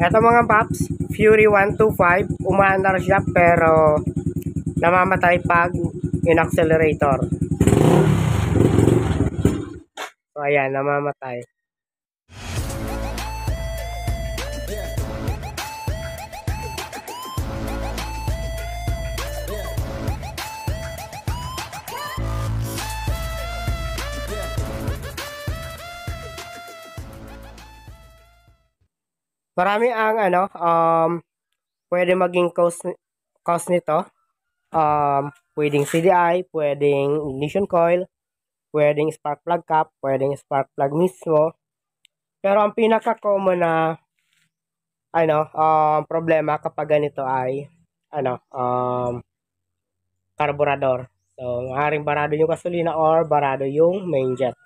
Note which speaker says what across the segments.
Speaker 1: Eto mga paps, Fury 125, umaandar siya pero namamatay pag in-accelerator. So ayan, namamatay. Marami ang pwede maging cause nito. Pwedeng CDI, pwedeng ignition coil, pwedeng spark plug cap, pwedeng spark plug mismo. Pero ang pinaka-common na problema kapag ganito ay carburetor. So, maaaring barado yung gasolina or barado yung main jet.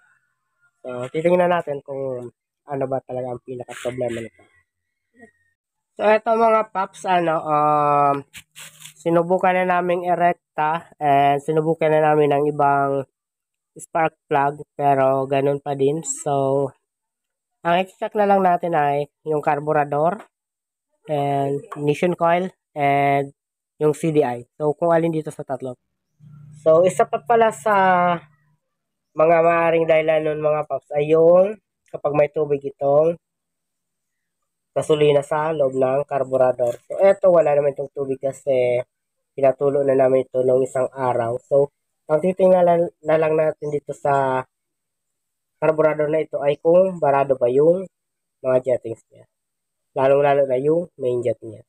Speaker 1: So, titingnan natin kung ano ba talaga ang pinaka-problema nito. So, eto mga paps, sinubukan na namin erekta and sinubukan na namin ng ibang spark plug pero ganun pa din. So, ang i-check na lang natin ay yung carburetor and ignition coil and yung CDI. So, kung alin dito sa tatlo. So, isa pa pala sa mga maaaring dahilan nun mga paps ay yung kapag may tubig itong gasolina sa loob ng carburetor. So, eto wala naman itong tubig kasi pinatulo na namin ito noong isang araw. So, ang titingnan na lang natin dito sa carburetor na ito ay kung barado ba yung mga jettings niya. Lalong-lalo na yung main jet niya.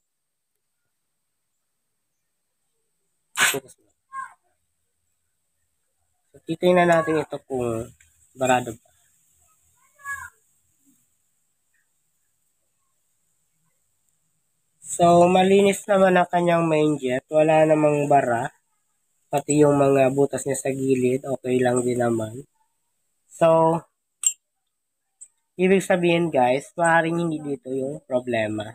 Speaker 1: So, titingnan natin ito kung barado ba. So, malinis naman ang kanyang main jet. Wala namang bara. Pati yung mga butas niya sa gilid, okay lang din naman. So, ibig sabihin guys, maaaring hindi dito yung problema.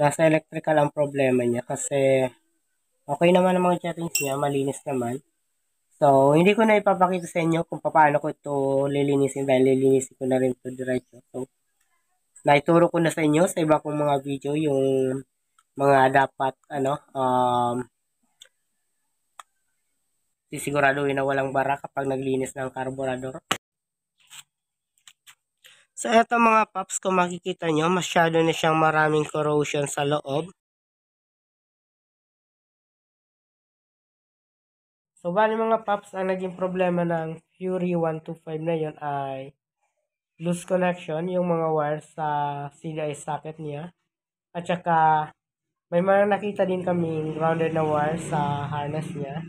Speaker 1: Nasa electrical ang problema niya kasi okay naman ang mga jettings niya, malinis naman. So, hindi ko na ipapakita sa inyo kung paano ko ito lilinisin dahil lilinisin ko na rin ito diretso. So, naituro ko na sa inyo sa iba kong mga video yung mga dapat sisiguraduhin na walang bara kapag naglinis ng carburetor. So, eto mga paps, kung makikita nyo, masyado na siyang maraming corrosion sa loob. So, bali mga paps, ang naging problema ng Fury 125 na yon ay loose connection, yung mga wires sa CDI socket niya. At saka, may mga nakita din kaming grounded na wires sa harness niya.